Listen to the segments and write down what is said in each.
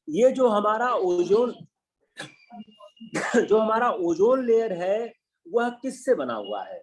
ये जो हमारा ओजोन जो हमारा ओजोन लेयर है वह किससे बना हुआ है?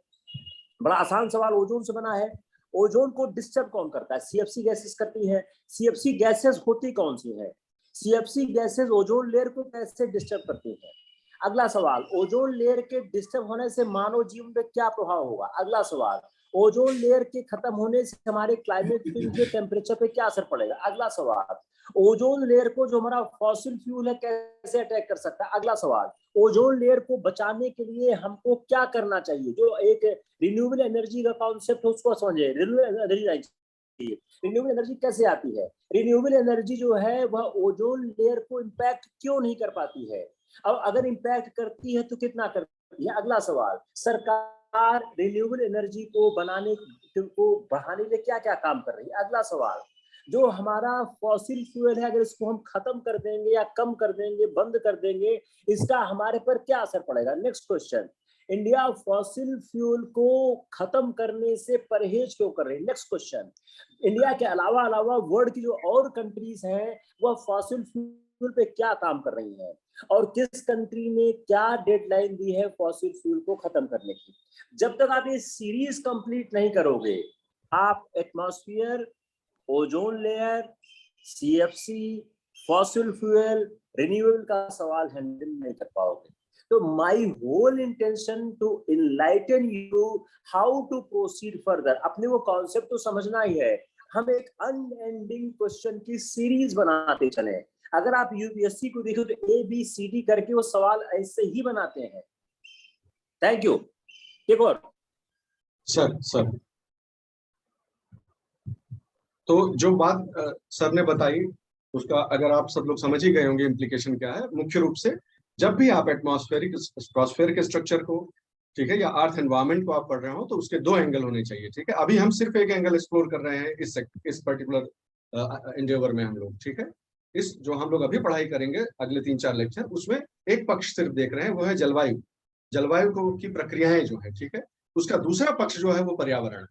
बड़ा आसान सवाल, ओजोन से बना है। ओजोन को डिस्टर्ब कौन करता है? सीएफसी गैसेस करती है। सीएफसी गैसेस होती कौन सी है? सीएफसी गैसेस ओजोन लेयर को कैसे डिस्टर्ब करती है? अगला सवाल, ओजोन लेयर के डिस्टर्ब होने से मानव जीवन पे क्या प्रभाव होगा? अगला सवाल, ओजोन लेयर के खत्म होने से हमारे क्लाइमेट के टेम्परेचर पे क्या असर पड़ेगा? अगला सवाल, ओजोन लेयर को जो हमारा फॉसिल फ्यूल है कैसे अटैक कर सकता है? अगला सवाल, ओजोन लेयर को बचाने के लिए हमको क्या करना चाहिए? जो एक रिन्यूएबल एनर्जी का कॉन्सेप्ट है उसको समझिए। रिन्यूएबल एनर्जी कैसे आती है? रिन्यूएबल एनर्जी जो है वह ओजोन लेयर को इम्पैक्ट क्यों नहीं कर पाती है? अब अगर इम्पैक्ट करती है तो कितना करती है? अगला सवाल, सरकार रिन्यूएबल एनर्जी को बढ़ाने के लिए क्या क्या काम कर रही है? अगला सवाल, जो हमारा फॉसिल फ्यूल है अगर इसको हम खत्म कर देंगे या कम कर देंगे, बंद कर देंगे, इसका हमारे पर क्या असर पड़ेगा? Next question, India fossil fuel को खत्म करने से परहेज क्यों कर रही है? नेक्स्ट क्वेश्चन, इंडिया के अलावा वर्ल्ड की जो और कंट्रीज हैं वह फॉसिल फ्यूल पे क्या काम कर रही हैं और किस कंट्री ने क्या डेडलाइन दी है फॉसिल फ्यूल को खत्म करने की? जब तक आप ये सीरीज कंप्लीट नहीं करोगे आप atmosphere, ozone layer, CFC, fossil fuel, renewable का सवाल हैंडल नहीं कर पाओगे। तो my whole intention to enlighten you how to proceed further. अपने वो कॉन्सेप्ट तो समझना ही है, हम एक अनएंडिंग क्वेश्चन की सीरीज बनाते चले। अगर आप यूपीएससी को देखो तो ABCD करके वो सवाल ऐसे ही बनाते हैं। Thank you. एक और सर तो जो बात सर ने बताई उसका अगर आप सब लोग समझ ही गए होंगे इम्प्लीकेशन क्या है। मुख्य रूप से जब भी आप एटमॉस्फेयर के स्ट्रक्चर को, ठीक है, या अर्थ एनवायरमेंट को आप पढ़ रहे हो तो उसके दो एंगल होने चाहिए। ठीक है, अभी हम सिर्फ एक एंगल एक्सप्लोर कर रहे हैं इस पर्टिकुलर इंडेवर में हम लोग। ठीक है, इस जो हम लोग अभी पढ़ाई करेंगे अगले 3-4 लेक्चर, उसमें एक पक्ष सिर्फ देख रहे हैं, वो है जलवायु को की प्रक्रियाएं जो है। ठीक है, उसका दूसरा पक्ष जो है वो पर्यावरण है।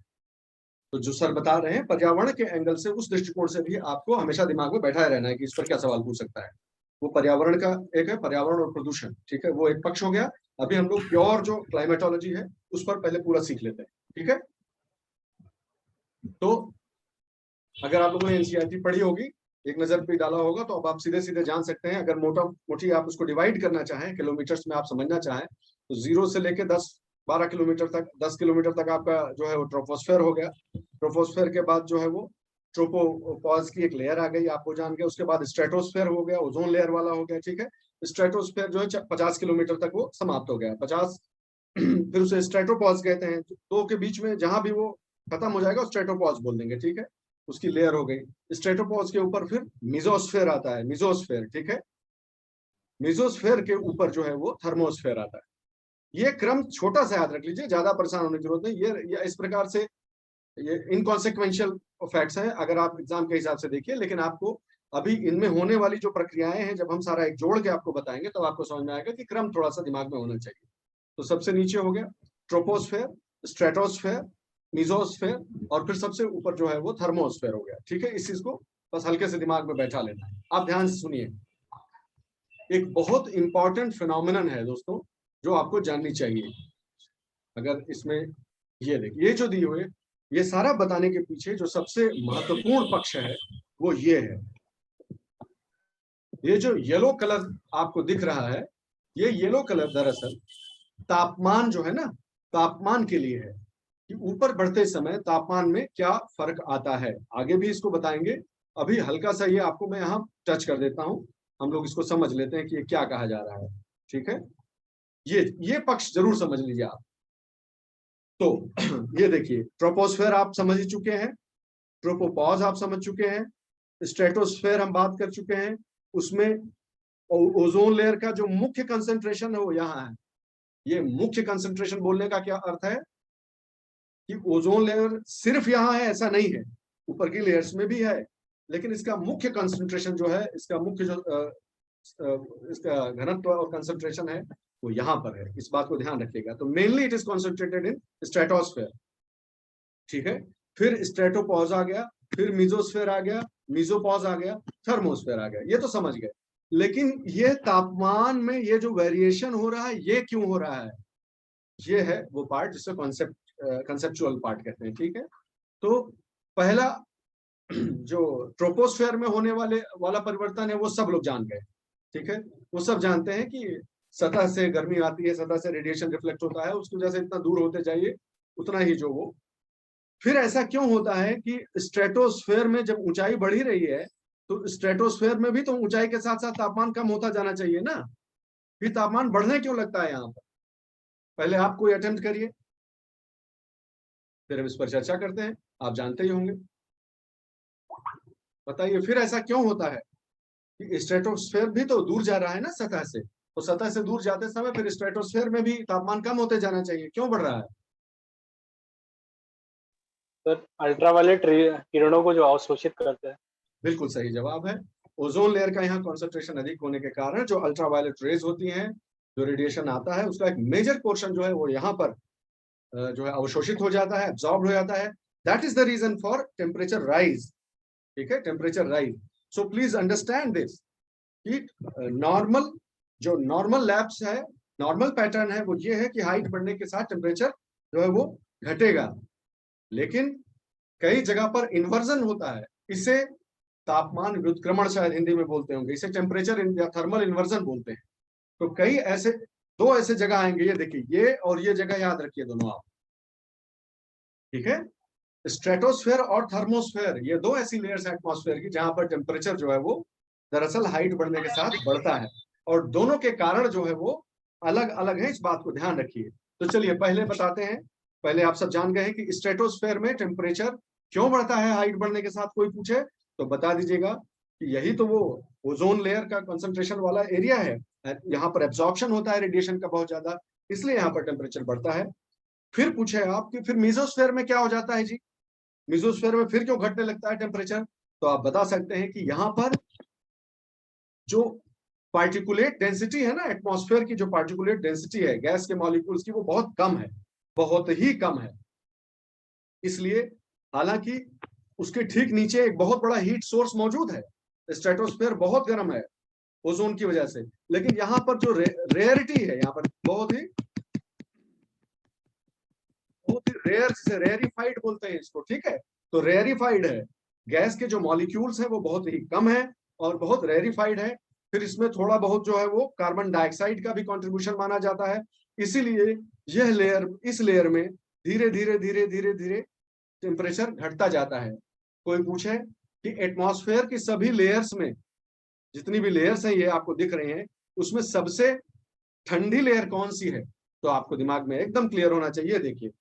तो जो सर बता रहे हैं पर्यावरण के एंगल से, उस दृष्टिकोण से भी आपको हमेशा दिमाग में बैठा रहना है कि इस पर क्या सवाल पूछ सकता है। वो पर्यावरण का एक है, पर्यावरण और प्रदूषण। ठीक है, वो एक पक्ष हो गया। अभी हम लोग प्योर जो क्लाइमेटोलॉजी है उस पर पहले पूरा सीख लेते हैं। ठीक है, तो अगर आप लोगों ने एनसीईआरटी पढ़ी होगी, एक नजर भी डाला होगा, तो अब आप सीधे सीधे जान सकते हैं। अगर मोटी आप उसको डिवाइड करना चाहें, किलोमीटर्स में आप समझना चाहें, तो 0 से लेके 10-12 किलोमीटर तक, 10 किलोमीटर तक आपका जो है वो ट्रोपोस्फेयर हो गया। ट्रोपोस्फेयर के बाद जो है वो ट्रोपोपॉज की एक लेयर आ गई, आपको जान के। उसके बाद स्ट्रेटोस्फेयर हो गया, ओजोन लेयर वाला हो गया। ठीक है, स्ट्रेटोस्फेयर जो है 50 किलोमीटर तक वो समाप्त हो गया, 50। फिर उसे स्ट्रेटोपॉज कहते हैं। दो के बीच में जहां भी वो खत्म हो जाएगा स्ट्रेटोपॉज बोल देंगे। ठीक है, उसकी लेयर हो गई। स्ट्रेटोपॉज के ऊपर फिर मिजोस्फेयर आता है, मिजोस्फेयर। ठीक है, मिजोस्फेयर के ऊपर जो है वो थर्मोस्फेयर आता है। ये क्रम छोटा सा याद रख लीजिए, ज्यादा परेशान होने की जरूरत नहीं। ये इस प्रकार से ये इनकॉन्सिक्वेंशियल फैक्ट्स हैं अगर आप एग्जाम के हिसाब से देखिए, लेकिन आपको अभी इनमें होने वाली जो प्रक्रियाएं हैं जब हम सारा एक जोड़ के आपको बताएंगे तब आपको समझ में आएगा कि क्रम थोड़ा सा दिमाग में होना चाहिए। तो सबसे नीचे हो गया ट्रोपोस्फेयर, स्ट्रेटोस्फेयर, मिजोस्फेयर, और फिर सबसे ऊपर जो है वो थर्मोस्फेयर हो गया। ठीक है, इस चीज को बस हल्के से दिमाग में बैठा लेना है। आप ध्यान से सुनिए, एक बहुत इंपॉर्टेंट फिनोमिनन है दोस्तों जो आपको जाननी चाहिए। अगर इसमें ये देखिए, ये जो दिए हुए, ये सारा बताने के पीछे जो सबसे महत्वपूर्ण पक्ष है वो ये है। ये जो येलो कलर आपको दिख रहा है, ये येलो कलर दरअसल तापमान जो है ना, तापमान के लिए है कि ऊपर बढ़ते समय तापमान में क्या फर्क आता है। आगे भी इसको बताएंगे, अभी हल्का सा ये आपको मैं यहाँ टच कर देता हूँ, हम लोग इसको समझ लेते हैं कि ये क्या कहा जा रहा है। ठीक है, ये पक्ष जरूर समझ लीजिए आप। तो ये देखिए, ट्रोपोस्फेयर आप समझ ही चुके हैं, ट्रोपोपॉज आप समझ चुके हैं, स्ट्रेटोस्फेयर हम बात कर चुके हैं, उसमें ओजोन लेयर का जो मुख्य कंसंट्रेशन है वो यहाँ है। ये मुख्य कंसंट्रेशन बोलने का क्या अर्थ है कि ओजोन लेयर सिर्फ यहाँ है ऐसा नहीं है, ऊपर की लेयर्स में भी है, लेकिन इसका मुख्य कंसंट्रेशन जो है, इसका मुख्य जो इसका घनत्व और कंसंट्रेशन है वो यहाँ पर है। इस बात को ध्यान रखिएगा। तो mainly it is concentrated in stratosphere. ठीक है, फिर स्ट्रेटोपॉज आ गया, फिर मिजोस्फेयर आ गया, मिजोपॉज आ गया, थर्मोस्फेयर आ गया। ये तो समझ गए। लेकिन ये तापमान में ये जो वेरिएशन हो रहा है ये क्यों हो रहा है, ये है वो पार्ट जिसको कंसेप्चुअल पार्ट कहते हैं। ठीक है, तो पहला जो ट्रोपोस्फेयर में होने वाला परिवर्तन है वो सब लोग जान गए। ठीक है, वो सब जानते हैं कि सतह से गर्मी आती है, सतह से रेडिएशन रिफ्लेक्ट होता है, उसकी वजह से इतना दूर होते जाइए उतना ही जो वो। फिर ऐसा क्यों होता है कि स्ट्रेटोस्फेयर में जब ऊंचाई बढ़ी रही है तो स्ट्रेटोस्फेयर में भी तो ऊंचाई के साथ साथ तापमान कम होता जाना चाहिए ना, फिर तापमान बढ़ने क्यों लगता है यहाँ पर? पहले आप कोई अटेम्प्ट करिए, फिर हम इस पर चर्चा करते हैं, आप जानते ही होंगे। बताइए फिर ऐसा क्यों होता है कि स्ट्रेटोस्फेयर भी तो दूर जा रहा है ना सतह से, तो सतह से दूर जाते समय फिर स्ट्रेटोस्फेयर में भी तापमान कम होते जाना चाहिए, क्यों बढ़ रहा है? सर अल्ट्रावायलेट किरणों को जो अवशोषित करते हैं। बिल्कुल सही जवाब है। ओजोन लेयर का यहाँ कॉन्सेंट्रेशन अधिक होने के कारण जो अल्ट्रावायलेट रेज होती हैं, जो रेडिएशन आता है, उसका एक मेजर पोर्शन जो है वो यहाँ पर जो है अवशोषित हो जाता है, एब्जॉर्ब हो जाता है। That is the reason for temperature rise. ठीक है, temperature rise. So please understand this कि नॉर्मल जो नॉर्मल लैप्स है, नॉर्मल पैटर्न है वो ये है कि हाइट बढ़ने के साथ टेम्परेचर जो है वो घटेगा, लेकिन कई जगह पर इन्वर्जन होता है, इसे तापमान व्युत्क्रमण शायद हिंदी में बोलते होंगे, इसे टेम्परेचर या थर्मल इन्वर्जन बोलते हैं। तो कई ऐसे दो ऐसे जगह आएंगे, ये देखिए ये और ये जगह याद रखिए दोनों आप। ठीक है, स्ट्रेटोस्फेयर और थर्मोस्फेयर ये दो ऐसी लेयर्स है एटमॉस्फेयर की जहां पर टेम्परेचर जो है वो दरअसल हाइट बढ़ने के साथ बढ़ता है, और दोनों के कारण जो है वो अलग अलग है, इस बात को ध्यान रखिए। तो चलिए पहले बताते हैं, पहले आप सब जान गए हैं कि स्ट्रेटोस्फेयर में टेम्परेचर क्यों बढ़ता है हाइट बढ़ने के साथ, कोई पूछे तो बता दीजिएगा कि यही तो वो ओजोन लेयर का कंसंट्रेशन वाला एरिया है, यहाँ पर एब्जॉर्प्शन होता है रेडिएशन का बहुत ज्यादा, इसलिए यहाँ पर टेम्परेचर बढ़ता है। फिर पूछे आप कि फिर मीजोस्फेयर में क्या हो जाता है जी, मीजोस्फेयर में फिर क्यों घटने लगता है टेम्परेचर? तो आप बता सकते हैं कि यहाँ पर जो पार्टिकुलेट डेंसिटी है ना, एटमॉस्फेयर की जो पार्टिकुलेट डेंसिटी है गैस के मॉलिक्यूल्स की, वो बहुत कम है, बहुत ही कम है। इसलिए हालांकि उसके ठीक नीचे एक बहुत बड़ा हीट सोर्स मौजूद है, स्ट्रेटोस्फेयर बहुत गर्म है ओजोन की वजह से, लेकिन यहाँ पर जो रेयरिटी है, यहाँ पर बहुत ही रेयर, जिसे रेयरिफाइड बोलते हैं इसको। ठीक है, तो रेयरिफाइड है, गैस के जो मॉलिक्यूल्स हैं वो बहुत ही कम है और बहुत रेयरिफाइड है। फिर इसमें थोड़ा बहुत जो है वो कार्बन डाइऑक्साइड का भी कंट्रीब्यूशन माना जाता है, इसीलिए यह लेयर, इस लेयर में धीरे धीरे धीरे धीरे धीरे टेम्परेचर घटता जाता है। कोई पूछे कि एटमॉस्फेयर की सभी लेयर्स में, जितनी भी लेयर्स हैं ये आपको दिख रहे हैं, उसमें सबसे ठंडी लेयर कौन सी है, तो आपको दिमाग में एकदम क्लियर होना चाहिए। देखिए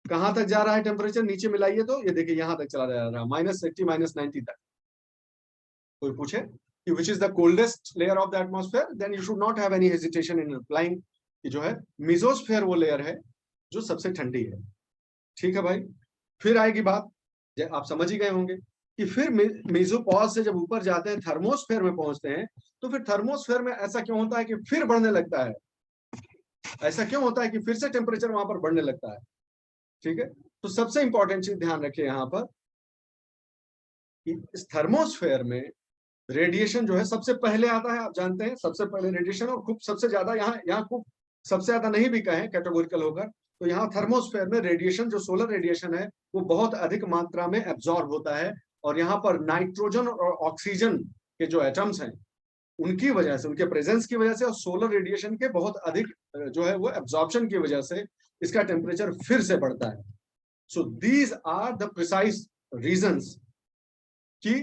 कहां तक जा रहा है टेम्परेचर, नीचे मिलाइए तो ये देखिए यहां तक चला जा रहा है, -80 -90 तक। कोई पूछे कि which is the coldest layer of the atmosphere, then you should not have any hesitation in replying कि जो है मीजोस्फेयर वो लेयर है जो सबसे ठंडी है। ठीक है भाई, फिर आएगी बात, आप समझ ही गए होंगे कि फिर मेसोपॉज से जब ऊपर जाते हैं थर्मोस्फेयर में पहुंचते हैं, तो फिर थर्मोस्फेयर में ऐसा क्यों होता है कि फिर बढ़ने लगता है, ऐसा क्यों होता है कि फिर से टेम्परेचर वहां पर बढ़ने लगता है? ठीक है, तो सबसे इंपॉर्टेंट चीज ध्यान रखिए यहाँ पर कि इस थर्मोस्फेयर में रेडिएशन जो है सबसे पहले आता है, आप जानते हैं सबसे पहले रेडिएशन, और खूब सबसे ज्यादा यहाँ खूब सबसे ज्यादा नहीं भी कहें कैटेगोरिकल होकर, तो यहाँ थर्मोस्फेयर में रेडिएशन जो सोलर रेडिएशन है वो बहुत अधिक मात्रा में एब्जॉर्ब होता है, और यहाँ पर नाइट्रोजन और ऑक्सीजन के जो एटम्स हैं उनकी वजह से, उनके प्रेजेंस की वजह से, और सोलर रेडिएशन के बहुत अधिक जो है वो एब्जॉर्प्शन की वजह से इसका टेम्परेचर फिर से बढ़ता है। So these are the precise reasons कि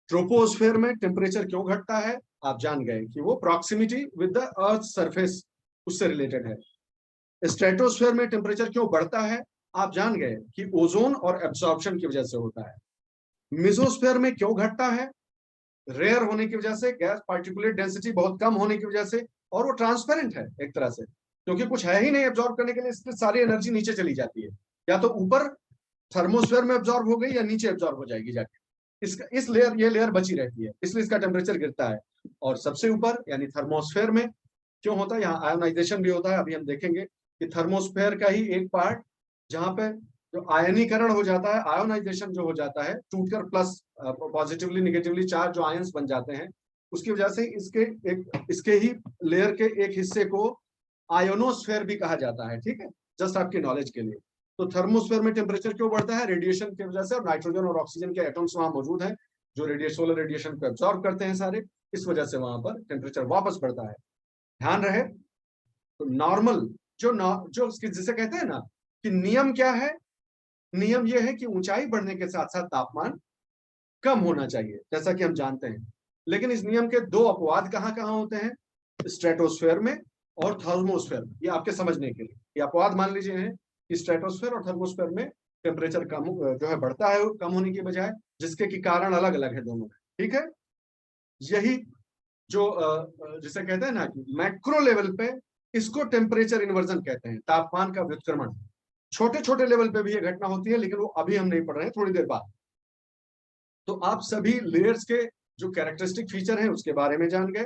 ट्रोपोस्फेयर में टेम्परेचर क्यों घटता है। आप जान गए कि वो proximity with the earth surface उससे रिलेटेड है। स्ट्रेटोस्फेयर में टेम्परेचर क्यों बढ़ता है, आप जान गए कि ओजोन और एब्जॉर्प्शन की वजह से होता है। मेसोस्फेयर में क्यों घटता है, रेयर होने की वजह से, गैस पार्टिकुलेट डेंसिटी बहुत कम होने की वजह से, और वो ट्रांसपेरेंट है एक तरह से, क्योंकि कुछ है ही नहीं एब्जॉर्ब करने के लिए, इसलिए सारी एनर्जी नीचे चली जाती है, या तो ऊपर थर्मोस्फेयर में एब्जॉर्ब हो गई या नीचे एब्जॉर्ब हो जाएगी जाके, इस लेयर, ये लेयर बची रहती है, इसलिए इसका टेम्परेचर गिरता है। और सबसे ऊपर यानी थर्मोस्फेयर में क्यों होता है, यहाँ आयोनाइजेशन भी होता है, अभी हम देखेंगे कि थर्मोस्फेयर का ही एक पार्ट जहाँ पे जो आयनीकरण हो जाता है, आयोनाइजेशन जो हो जाता है, टूटकर प्लस पॉजिटिवली निगेटिवली चार्ज जो आयंस बन जाते हैं, उसकी वजह से इसके ही लेयर के एक हिस्से को आयोनोस्फेयर भी कहा जाता है, ठीक है, जस्ट आपकी नॉलेज के लिए। तो थर्मोस्फेयर में टेम्परेचर क्यों बढ़ता है? रेडिएशन की वजह से, और नाइट्रोजन और ऑक्सीजन के एटम्स वहां मौजूद हैं जो सोलर रेडिएशन को एब्जॉर्ब करते हैं सारे, इस वजह से वहां पर टेम्परेचर वापस बढ़ता है। ध्यान रहे, तो नॉर्मल जो जिसे कहते हैं ना कि नियम क्या है, नियम यह है कि ऊंचाई बढ़ने के साथ साथ तापमान कम होना चाहिए, जैसा कि हम जानते हैं। लेकिन इस नियम के दो अपवाद कहाँ कहाँ होते हैं? स्ट्रेटोस्फेयर में और थर्मोस्फेयर में। ये आपके समझने के लिए, ये अपवाद मान लीजिए हैं कि स्ट्रेटोस्फेयर और थर्मोस्फेयर में टेम्परेचर कम जो है बढ़ता है कम होने की बजाय, जिसके की कारण अलग अलग है दोनों में, ठीक है। यही जो जिसे कहते हैं ना कि मैक्रो लेवल पे, इसको टेम्परेचर इन्वर्जन कहते हैं, तापमान का व्युत्क्रमण। छोटे छोटे लेवल पे भी ये घटना होती है, लेकिन वो अभी हम नहीं पढ़ रहे हैं, थोड़ी देर बाद। तो आप सभी लेयर्स के जो कैरेक्टरिस्टिक फीचर हैं उसके बारे में जान गए,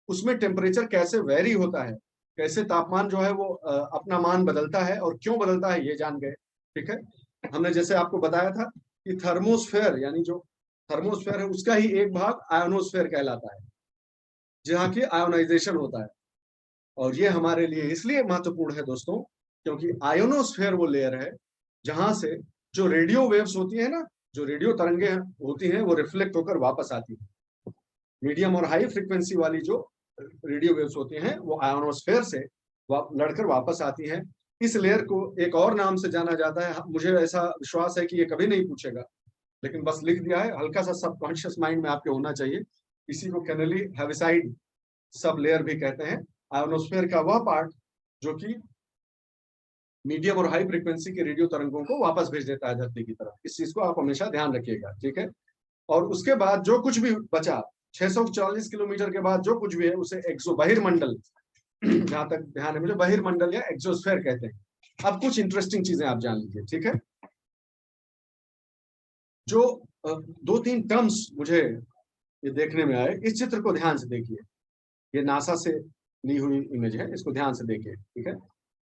उसमें टेम्परेचर कैसे वेरी होता है, कैसे तापमान जो है वो अपना मान बदलता है और क्यों बदलता है, ये जान गए, ठीक है। हमने जैसे आपको बताया था कि थर्मोस्फेयर, यानी जो थर्मोस्फेयर है उसका ही एक भाग आयोनोस्फेयर कहलाता है, जहाँ की आयोनाइजेशन होता है। और ये हमारे लिए इसलिए महत्वपूर्ण है दोस्तों, क्योंकि आयोनोस्फेयर वो लेयर है जहां से जो रेडियो वेव्स होती है ना, जो रेडियो तरंगे होती हैं, वो रिफ्लेक्ट होकर वापस आती है। मीडियम और हाई फ्रीक्वेंसी वाली जो रेडियो वेव्स होती हैं वो आयोनोस्फेयर से लड़कर वापस आती हैं। इस लेयर को एक और नाम से जाना जाता है, मुझे ऐसा विश्वास है कि ये कभी नहीं पूछेगा, लेकिन बस लिख दिया है, हल्का सा सबकॉन्शियस माइंड में आपके होना चाहिए। इसी को कैनेली हेविसाइड सब लेयर भी कहते हैं। आयोनोस्फेयर का वह पार्ट जो कि मीडियम और हाई फ्रीक्वेंसी के रेडियो तरंगों को वापस भेज देता है धरती की तरफ। इस चीज को आप हमेशा ध्यान रखिएगा, ठीक है। और उसके बाद जो कुछ भी बचा, 640 किलोमीटर के बाद जो कुछ भी है उसे एक्सो बहिर्मंडल, जहां तक ध्यान है मुझे, बहिर्मंडल या एक्सोस्फेयर कहते हैं। अब कुछ इंटरेस्टिंग चीजें आप जान लीजिए, ठीक है। जो दो तीन टर्म्स मुझे ये देखने में आए, इस चित्र को ध्यान से देखिए। ये नासा से ली हुई इमेज है, इसको ध्यान से देखिए, ठीक है।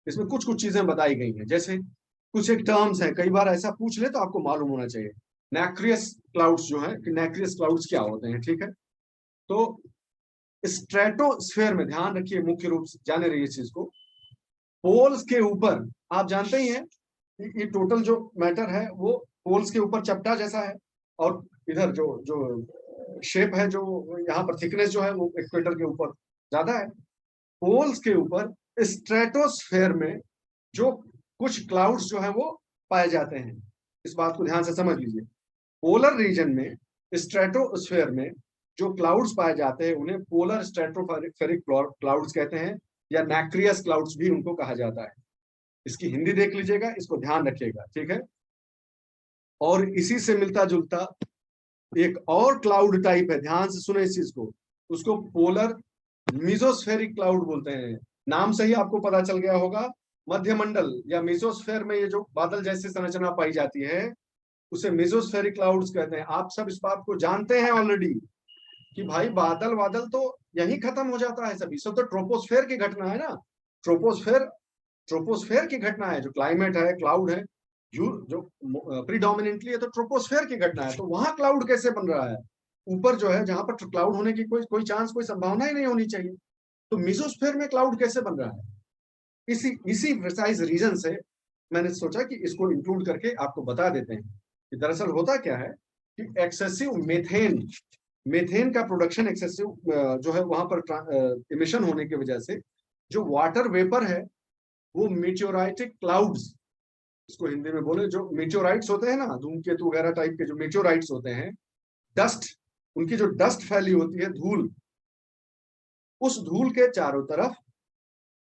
इसमें कुछ कुछ चीजें बताई गई हैं, जैसे कुछ एक टर्म्स हैं, कई बार ऐसा पूछ ले तो आपको मालूम होना चाहिए। नैक्रियस क्लाउड्स जो है, कि नैक्रियस क्लाउड्स क्या होते हैं, ठीक है। तो स्ट्रेटोस्फेयर में ध्यान रखिए, मुख्य रूप से जाने रहिए इस चीज को, पोल्स के ऊपर आप जानते ही हैं ये टोटल जो मैटर है वो पोल्स के ऊपर चपटा जैसा है, और इधर जो जो शेप है, जो यहाँ पर थिकनेस जो है वो इक्वेटर के ऊपर ज्यादा है। पोल्स के ऊपर स्ट्रेटोस्फेयर में जो कुछ क्लाउड्स जो है वो पाए जाते हैं, इस बात को ध्यान से समझ लीजिए। पोलर रीजन में, स्ट्रेटोस्फेयर में जो क्लाउड्स पाए जाते हैं उन्हें पोलर स्ट्रेटोफेरिक क्लाउड्स कहते हैं, या नैक्रियस क्लाउड्स भी उनको कहा जाता है। इसकी हिंदी देख लीजिएगा, इसको ध्यान रखिएगा, ठीक है। और इसी से मिलता जुलता एक और क्लाउड टाइप है, ध्यान से सुने इस चीज को, उसको पोलर मीजोस्फेरिक क्लाउड बोलते हैं। नाम से ही आपको पता चल गया होगा, मध्यमंडल या मीजोस्फेयर में ये जो बादल जैसी संरचना पाई जाती है उसे मीजोस्फेरिक क्लाउड्स कहते हैं। आप सब इस बात को जानते हैं ऑलरेडी कि भाई बादल बादल तो यहीं खत्म हो जाता है, सभी सब तो ट्रोपोस्फेयर की घटना है ना। ट्रोपोस्फेयर की घटना है, जो क्लाइमेट है, क्लाउड है, जो प्रीडोमिनेंटली है, तो ट्रोपोस्फेयर की घटना है। तो वहां क्लाउड कैसे बन रहा है? ऊपर जो है, जहां पर क्लाउड होने की कोई चांस, कोई संभावना ही नहीं होनी चाहिए, तो मीजोस्फेयर में क्लाउड कैसे बन रहा है? इसी प्रिसाइज रीजन से मैंने सोचा कि इसको इंक्लूड करके आपको बता देते हैं कि दरअसल होता क्या है कि एक्सेसिव मेथेन का प्रोडक्शन एक्सेसिव जो है वहां पर इमिशन होने की वजह से जो वाटर वेपर है वो मीटियोराइटिक क्लाउड्स, इसको हिंदी में बोले जो मीटियोराइट्स होते हैं ना, धूमकेतु वगैरह टाइप के जो मीटियोराइट्स होते हैं, डस्ट, उनकी जो डस्ट फैली होती है, धूल, उस धूल के चारों तरफ,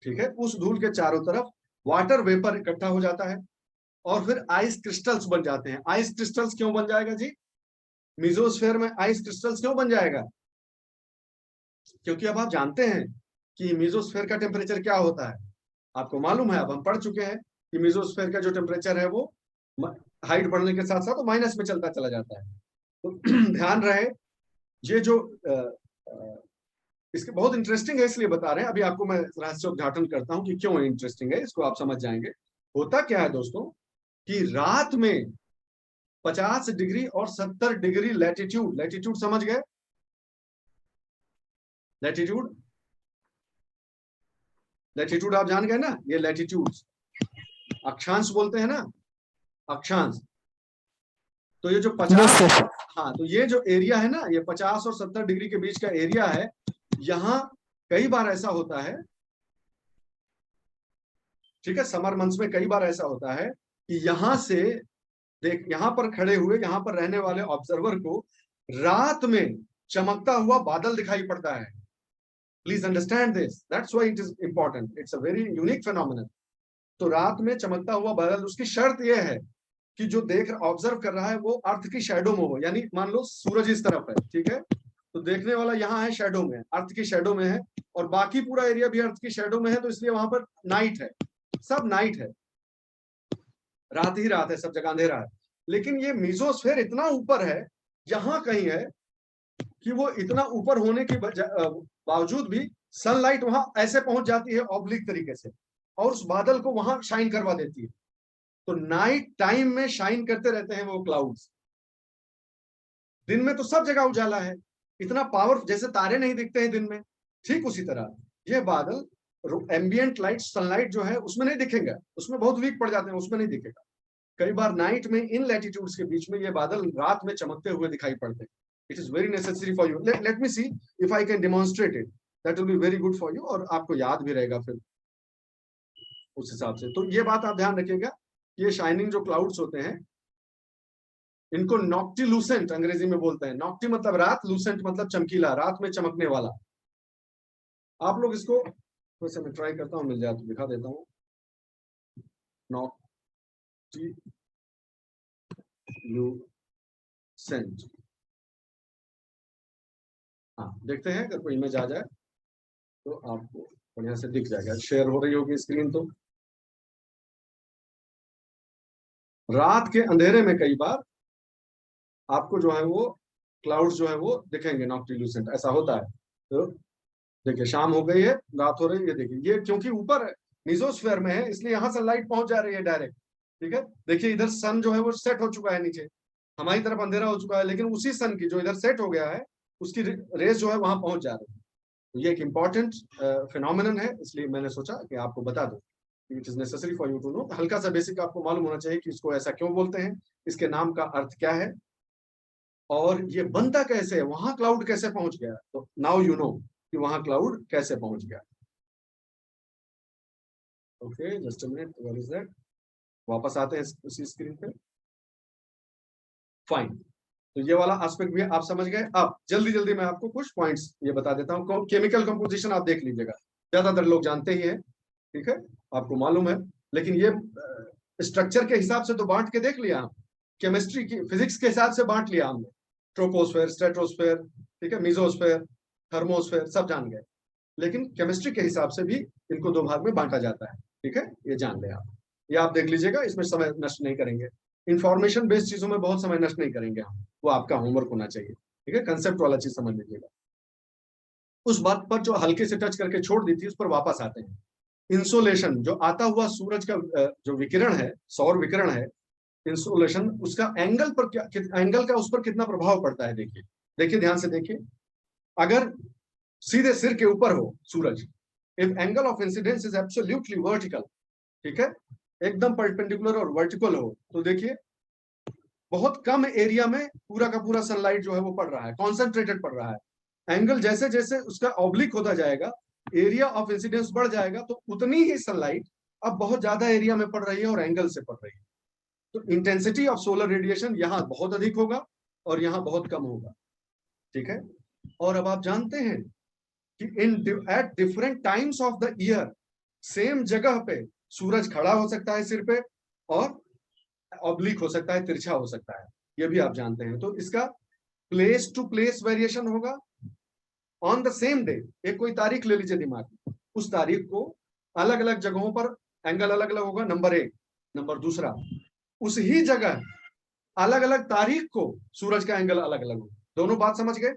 ठीक है, उस धूल के चारों तरफ वाटर वेपर इकट्ठा हो जाता है और फिर आइस क्रिस्टल्स बन जाते हैं। आइस क्रिस्टल्स क्यों बन जाएगा जी? मीजोस्फेयर में आइस क्रिस्टल्स क्यों बन जाएगा? क्योंकि अब आप जानते हैं कि मीजोस्फेयर का टेम्परेचर क्या होता है, आपको मालूम है, अब हम पढ़ चुके हैं कि मीजोस्फेयर का जो टेम्परेचर है वो हाइट बढ़ने के साथ साथ माइनस में चलता चला जाता है। तो ध्यान रहे, ये जो इसके बहुत इंटरेस्टिंग है इसलिए बता रहे हैं, अभी आपको मैं रहस्य उद्घाटन करता हूं कि क्यों इंटरेस्टिंग है, इसको आप समझ जाएंगे। होता क्या है दोस्तों कि रात में 50 डिग्री और 70 डिग्री लैटिट्यूड समझ गए, लैटिट्यूड, लैटिट्यूड आप जान गए ना, ये लैटिट्यूड, अक्षांश बोलते हैं ना, अक्षांश। तो ये जो 50, हाँ, तो ये जो एरिया है ना, ये 50 और 70 डिग्री के बीच का एरिया है। यहाँ कई बार ऐसा होता है, ठीक है, समर मंथ्स में कई बार ऐसा होता है कि यहां से देख, यहां पर खड़े हुए, यहां पर रहने वाले ऑब्जर्वर को रात में चमकता हुआ बादल दिखाई पड़ता है। Please understand this, that's why it is important, it's a very unique phenomenon. तो रात में चमकता हुआ बादल, उसकी शर्त यह है कि जो देख ऑब्जर्व कर रहा है वो अर्थ की शैडो में हो, यानी मान लो सूरज इस तरफ है, ठीक है, तो देखने वाला यहाँ है शैडो में, अर्थ की शैडो में है, और बाकी पूरा एरिया भी अर्थ की शैडो में है, तो इसलिए वहां पर नाइट है, सब नाइट है, रात ही रात है, सब जगह अंधेरा है। लेकिन ये मीजोस्फेयर इतना ऊपर है, यहां कहीं है कि वो इतना ऊपर होने के बावजूद भी सनलाइट वहां ऐसे पहुंच जाती है ऑब्लिक तरीके से, और उस बादल को वहां शाइन करवा देती है। तो नाइट टाइम में शाइन करते रहते हैं वो क्लाउड्स। दिन में तो सब जगह उजाला है, इतना पावर, जैसे तारे नहीं दिखते हैं दिन में, ठीक उसी तरह ये बादल एम्बियंट लाइट, सनलाइट जो है उसमें नहीं दिखेगा, उसमें बहुत वीक पड़ जाते हैं, उसमें नहीं दिखेगा। कई बार नाइट में इन लैटिट्यूड्स के बीच में ये बादल रात में चमकते हुए दिखाई पड़ते हैं। It is very necessary for you, let me see if I can demonstrate it, that will be very good for you, और आपको याद भी रहेगा फिर उस हिसाब से। तो ये बात आप ध्यान रखिएगा, ये शाइनिंग जो क्लाउड्स होते हैं, इनको नॉक्टिलूसेंट अंग्रेजी में बोलते हैं। नॉक्टी मतलब रात, लूसेंट मतलब चमकीला, रात में चमकने वाला। आप लोग इसको वैसे मैं ट्राई करता हूं, मिल जाए तो दिखा देता हूं। नॉक्टिलूसेंट, हाँ, देखते हैं अगर कोई इमेज आ जाए तो आपको बढ़िया से दिख जाएगा। शेयर हो रही होगी स्क्रीन। तो रात के अंधेरे में कई बार आपको जो है वो क्लाउड्स जो है वो दिखेंगे नॉक्टिलूसेंट, ऐसा होता है। तो देखिए शाम हो गई है, रात हो रही है, ये देखिए, ये क्योंकि ऊपर मीजोस्फीयर में है इसलिए यहाँ सनलाइट पहुंच जा रही है डायरेक्ट, ठीक है। देखिए इधर सन जो है वो सेट हो चुका है नीचे, हमारी तरफ अंधेरा हो चुका है, लेकिन उसी सन की जो इधर सेट हो गया है उसकी रेस जो है वहां पहुंच जा रही है। तो ये एक इंपॉर्टेंट फिनोमिनन है, इसलिए मैंने सोचा कि आपको बता दूं। It is necessary for you to know, हल्का सा बेसिक आपको मालूम होना चाहिए कि इसको ऐसा क्यों बोलते हैं, इसके नाम का अर्थ क्या है, और ये बनता कैसे है, वहां क्लाउड कैसे पहुंच गया। तो नाउ यू नो कि वहां क्लाउड कैसे पहुंच गया। Okay, just a minute, what is that, वापस आते हैं उसी स्क्रीन पे। फाइन, तो ये वाला एस्पेक्ट भी आप समझ गए। अब जल्दी जल्दी मैं आपको कुछ पॉइंट्स ये बता देता हूँ। केमिकल कंपोजिशन आप देख लीजिएगा, ज्यादातर लोग जानते ही हैं, ठीक है, आपको मालूम है, लेकिन ये स्ट्रक्चर के हिसाब से तो बांट के देख लिया हम, केमिस्ट्री की फिजिक्स के हिसाब से बांट लिया हमने, ट्रोपोस्फेयर, स्ट्रेटोस्फेयर, ठीक है, मेसोस्फेयर, थर्मोस्फेयर, सब जान गए। लेकिन केमिस्ट्री के हिसाब से भी इनको दो भाग में बांटा जाता है, ठीक है, ये जान ले आप, ये आप देख लीजिएगा, इसमें समय नष्ट नहीं करेंगे। इंफॉर्मेशन बेस्ड चीजों में बहुत समय नष्ट नहीं करेंगे हम, वो आपका होमवर्क होना चाहिए, ठीक है, कंसेप्ट वाला चीज समझ लीजिएगा। उस बात पर जो हल्के से टच करके छोड़ दी थी उस पर वापस आते हैं। इंसोलेशन, जो आता हुआ सूरज का जो विकिरण है, सौर विकिरण है, इंसोलेशन, उसका एंगल पर क्या, एंगल का उस पर कितना प्रभाव पड़ता है। देखिए देखिए ध्यान से देखिए, अगर सीधे सिर के ऊपर हो सूरज, if angle of incidence is absolutely vertical, ठीक है, एकदम परपेंडिकुलर और वर्टिकल हो, तो देखिए बहुत कम एरिया में पूरा का पूरा सनलाइट जो है वो पड़ रहा है, कॉन्सेंट्रेटेड पड़ रहा है। एंगल जैसे जैसे उसका ऑब्लिक होता जाएगा, एरिया ऑफ इंसिडेंस बढ़ जाएगा, तो उतनी ही सनलाइट अब बहुत ज्यादा एरिया में पड़ रही है और एंगल से पड़ रही है। तो इंटेंसिटी ऑफ सोलर रेडिएशन यहाँ बहुत अधिक होगा और यहाँ बहुत कम होगा, ठीक है। और अब आप जानते हैं कि at different times of the year same जगह पे सूरज खड़ा हो सकता है सिर पे, और ऑब्लिक हो सकता है, तिरछा हो सकता है, ये भी आप जानते हैं। तो इसका प्लेस टू प्लेस वेरिएशन होगा ऑन द सेम डे। एक कोई तारीख ले लीजिए दिमाग में, उस तारीख को अलग अलग जगहों पर एंगल अलग अलग होगा, नंबर एक। नंबर दूसरा, उस ही जगह अलग अलग तारीख को सूरज का एंगल अलग अलग होगा। दोनों बात समझ गए।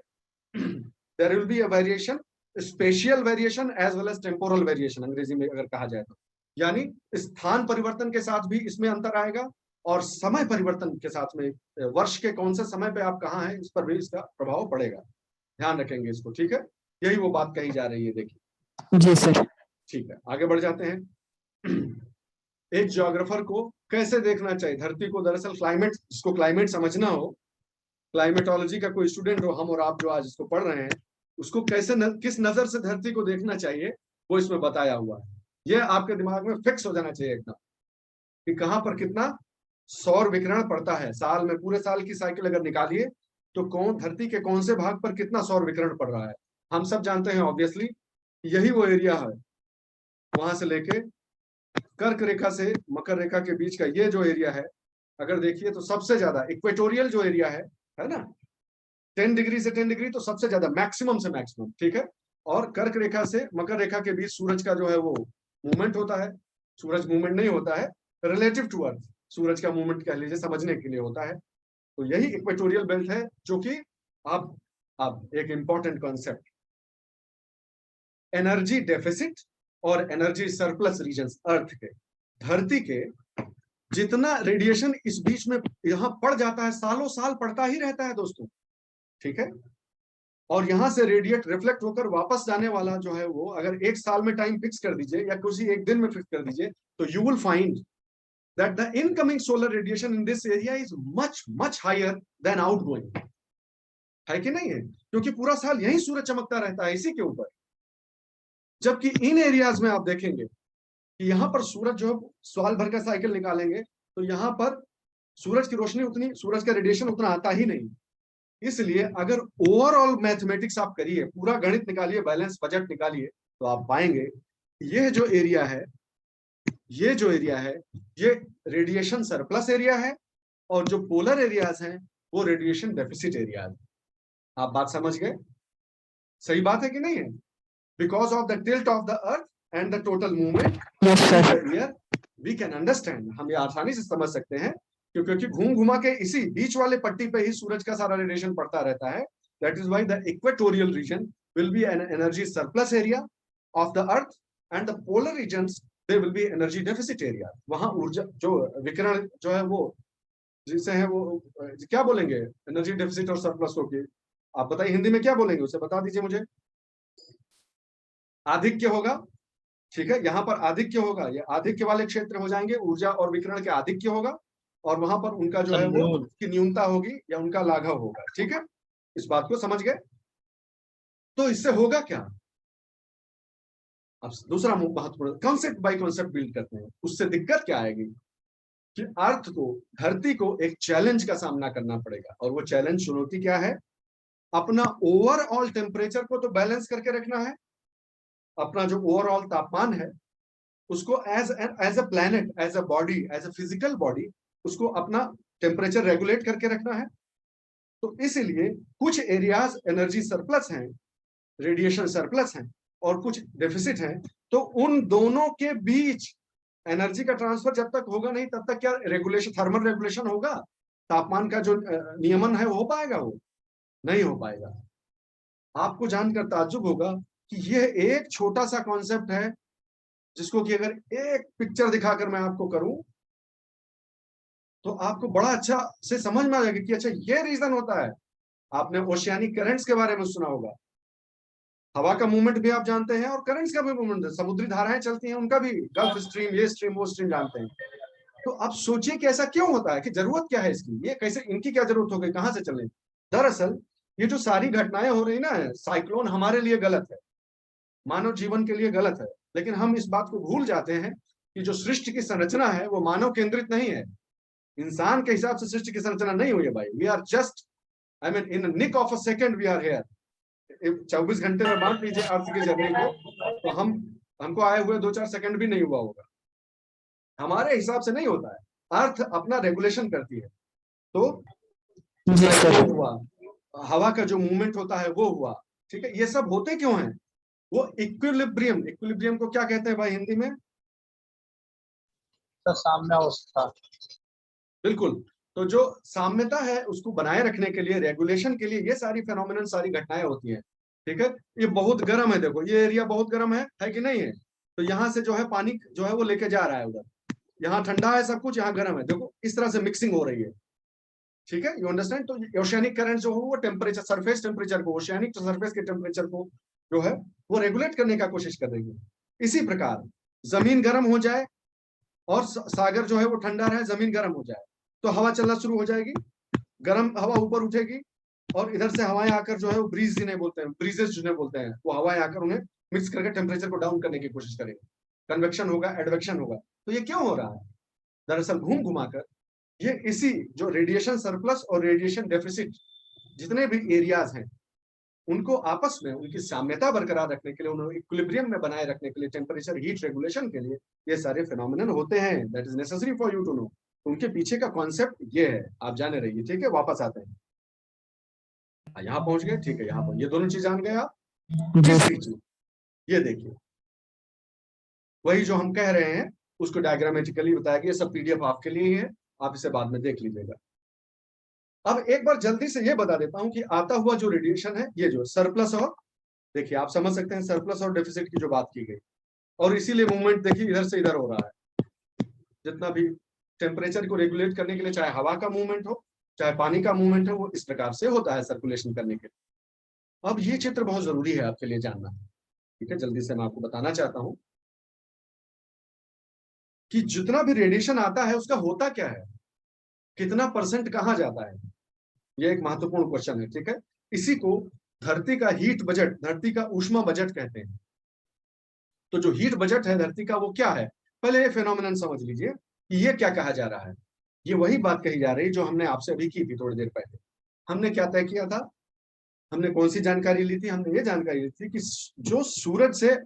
There will be a variation, spatial variation as well as temporal variation, अंग्रेजी में अगर कहा जाए तो, यानी स्थान परिवर्तन के साथ भी इसमें अंतर आएगा, और समय परिवर्तन के साथ में, वर्ष के कौन से समय पे आप कहाँ हैं इस पर भी इसका प्रभाव पड़ेगा। ध्यान रखेंगे इसको, ठीक है। यही वो बात कही जा रही है, देखिए। जी सर। ठीक है, आगे बढ़ जाते हैं। एक ज्योग्राफर को कैसे देखना चाहिए धरती को? दरअसल क्लाइमेट, जिसको क्लाइमेट समझना हो, क्लाइमेटोलॉजी का कोई स्टूडेंट हो, हम और आप जो आज इसको पढ़ रहे हैं, उसको कैसे किस नजर से धरती को देखना चाहिए वो इसमें बताया हुआ है। ये आपके दिमाग में फिक्स हो जाना चाहिए एकदम कि कहां पर कितना सौर विकिरण पड़ता है। साल में, पूरे साल की साइकिल अगर निकालिए तो कौन धरती के कौन से भाग पर कितना सौर विकिरण पड़ रहा है, हम सब जानते हैं ऑब्वियसली। यही वो एरिया है, वहां से लेके कर्क रेखा से मकर रेखा के बीच का ये जो एरिया है, अगर देखिए तो सबसे ज्यादा इक्वेटोरियल जो एरिया है ना, 10 डिग्री से 10 डिग्री तो सबसे ज्यादा, मैक्सिमम से मैक्सिमम, ठीक है। और कर्क रेखा से मकर रेखा के बीच सूरज का जो है वो मूवमेंट होता है। सूरज मूवमेंट नहीं होता है, रिलेटिव टू अर्थ सूरज का मूवमेंट कह लीजिए, समझने के लिए होता है। तो यही इक्वेटोरियल बेल्ट है, जो कि अब एक इंपॉर्टेंट कॉन्सेप्ट, एनर्जी डेफिसिट और एनर्जी सरप्लस रीजन्स अर्थ के, धरती के जितना रेडिएशन इस बीच में यहां पड़ जाता है, सालों साल पड़ता ही रहता है दोस्तों, ठीक है। और यहां से रेडिएट रिफ्लेक्ट होकर वापस जाने वाला जो है वो, अगर एक साल में टाइम फिक्स कर दीजिए या किसी एक दिन में फिक्स कर दीजिए, तो you will find that the incoming solar radiation in this area is much higher than outgoing, है कि नहीं है? क्योंकि पूरा साल यही सूरज चमकता रहता है इसी के ऊपर। जबकि इन एरियाज में आप देखेंगे कि यहाँ पर सूरज जो साल भर का साइकिल निकालेंगे तो यहाँ पर सूरज की रोशनी उतनी, सूरज का रेडिएशन उतना आता ही नहीं। इसलिए अगर ओवरऑल मैथमेटिक्स आप करिए, पूरा गणित निकालिए, बैलेंस बजट निकालिए, तो आप पाएंगे ये जो एरिया है, ये जो एरिया है, ये रेडिएशन सरप्लस एरिया है, और जो पोलर एरियाज हैं वो रेडिएशन डेफिसिट एरियाज। आप बात समझ गए? सही बात है कि नहीं है? Because of the tilt of the earth and the total movement here we can understand, हम ये आसानी से समझ सकते हैं, क्योंकि घूम घुमा के इसी बीच वाले पट्टी पे ही सूरज का सारा रेडिएशन पड़ता रहता है। That is why the equatorial region will be an energy surplus area of the earth and the polar regions there will be energy deficit area। वहां ऊर्जा जो विकिरण जो है वो जिसे है वो क्या बोलेंगे, एनर्जी डेफिसिट और सरप्लस को की आप बताइए हिंदी में क्या बोलेंगे, उसे बता दीजिए मुझे। आधिक्य होगा, ठीक है, यहाँ पर आधिक्य होगा, ये आधिक्य वाले क्षेत्र हो जाएंगे, ऊर्जा और विकिरण के आधिक्य होगा, और वहां पर उनका जो है वो की न्यूनता होगी या उनका लाघव होगा, ठीक है। इस बात को समझ गए? तो इससे होगा क्या? अब दूसरा महत्वपूर्ण कॉन्सेप्ट बाय कॉन्सेप्ट बिल्ड करते हैं। उससे दिक्कत क्या आएगी कि अर्थ को, धरती को एक चैलेंज का सामना करना पड़ेगा, और वो चैलेंज, चुनौती क्या है? अपना ओवरऑल टेम्परेचर को तो बैलेंस करके रखना है, अपना जो ओवरऑल तापमान है उसको as a planet, as a body, as a physical body, उसको अपना टेम्परेचर रेगुलेट करके रखना है। तो इसीलिए कुछ एरियाज एनर्जी सरप्लस हैं, रेडिएशन सरप्लस हैं, और कुछ डेफिसिट है। तो उन दोनों के बीच एनर्जी का ट्रांसफर जब तक होगा नहीं तब तक क्या रेगुलेशन, थर्मल रेगुलेशन होगा, तापमान का जो नियमन है वो हो पाएगा? वो नहीं हो पाएगा। आपको जानकर ताज्जुब होगा कि यह एक छोटा सा कॉन्सेप्ट है जिसको कि अगर एक पिक्चर दिखाकर मैं आपको करूं तो आपको बड़ा अच्छा से समझ में आ जाएगा कि अच्छा ये रीजन होता है। आपने ओशियानिक करंट्स के बारे में सुना होगा, हवा का मूवमेंट भी आप जानते हैं, और करंट्स का भी मूवमेंट, समुद्री धाराएं चलती हैं उनका भी, गल्फ स्ट्रीम, ये स्ट्रीम, वो स्ट्रीम जानते हैं। तो आप सोचिए कि ऐसा क्यों होता है, कि जरूरत क्या है इसकी, ये कैसे, इनकी क्या जरूरत हो गई, कहां से चले? दरअसल ये जो सारी घटनाएं हो रही ना, साइक्लोन हमारे लिए गलत है, मानव जीवन के लिए गलत है, लेकिन हम इस बात को भूल जाते हैं कि जो सृष्टि की संरचना है वो मानव केंद्रित नहीं है, इंसान के हिसाब से सृष्टि की संरचना नहीं हुई है भाई। We are just, I mean, in nick of a second we are here. 24 घंटे में बांट लीजिए अर्थ की जर्नी को, तो हमको आए हुए 2-4 सेकंड भी नहीं हुआ होगा। हमारे हिसाब से नहीं होता है, अर्थ अपना रेगुलेशन करती है। तो हुआ, हवा का जो मूवमेंट होता है वो हुआ, ठीक है। ये सब होते क्यों हैं? वो इक्विलिब्रियम, इक्विलिब्रियम को क्या कहते हैं भाई हिंदी में? तो साम्यावस्था। बिल्कुल। तो जो साम्यता है उसको बनाए रखने के लिए, रेगुलेशन के लिए ये सारी फेनोमेनन, सारी घटनाएं होती हैं, ठीक है। ये बहुत गर्म है, देखो ये एरिया बहुत गर्म है कि नहीं है? तो यहाँ से जो है पानी जो है वो लेके जा रहा है उधर, यहाँ ठंडा है सब कुछ, यहाँ गर्म है, देखो इस तरह से मिक्सिंग हो रही है, ठीक है। You understand? तो ओशियानिक करंट जो हो वो टेम्परेचर, सरफेस टेम्परेचर को, ओशियानिक सरफेस के टेम्परेचर को जो है वो रेगुलेट करने का कोशिश कर रही है। इसी प्रकार जमीन गर्म हो जाए और सागर जो है वो ठंडा रहे, जमीन गर्म हो जाए तो हवा चलना शुरू हो जाएगी, गर्म हवा ऊपर उठेगी और इधर से हवाएं आकर जो है वो ब्रीज जिन्हें बोलते हैं, ब्रीजेस जिन्हें बोलते हैं, वो हवाएं आकर उन्हें मिक्स करके टेम्परेचर को डाउन करने की कोशिश करेंगे। कन्वेक्शन होगा, एडवेक्शन होगा। तो ये क्यों हो रहा है? दरअसल घूम घुमाकर ये इसी जो रेडिएशन सरप्लस और रेडिएशन डेफिसिट जितने भी एरियाज हैं उनको आपस में उनकी साम्यता बरकरार रखने के लिए, उन्हें इक्विलिब्रियम में बनाए रखने के लिए, टेम्परेचर हीट रेगुलेशन के लिए ये सारे फिनोमिनन होते हैं। That is necessary for you to know. उनके पीछे का कॉन्सेप्ट ये है, आप जाने रहिए। ठीक है, वापस आते हैं। यहाँ पहुंच गए, ठीक है। यहाँ पर ये दोनों चीज जान गए आप। तीसरी चीज ये देखिए, वही जो हम कह रहे हैं उसको डायग्रामेटिकली बताया गया। सब पीडीएफ आपके लिए ही है, आप इसे बाद में देख लीजिएगा। अब एक बार जल्दी से ये बता देता हूं कि आता हुआ जो रेडिएशन है, ये जो सरप्लस और, देखिए आप समझ सकते हैं सरप्लस और डेफिसिट की जो बात की गई, और इसीलिए मूवमेंट देखिए इधर से इधर हो रहा है। जितना भी टेम्परेचर को रेगुलेट करने के लिए, चाहे हवा का मूवमेंट हो चाहे पानी का मूवमेंट हो, वो इस प्रकार से होता है सर्कुलेशन करने के लिए। अब ये चित्र बहुत जरूरी है आपके लिए जानना। ठीक है, जल्दी से मैं आपको बताना चाहता हूं कि जितना भी रेडिएशन आता है उसका होता क्या है, कितना परसेंट कहां जाता है। ये एक महत्वपूर्ण क्वेश्चन है। ठीक है, इसी को धरती का हीट बजट, धरती का ऊष्मा बजट कहते हैं। तो जो हीट बजट है धरती का वो क्या है, पहले ये फेनोमेनन समझ लीजिए कि ये क्या कहा जा रहा है। ये वही बात कही जा रही जो हमने आपसे अभी की थी थोड़ी देर पहले। हमने क्या तय किया था, हमने कौन सी जानकारी ली थी? हमने ये जानकारी ली थी कि जो सूरज से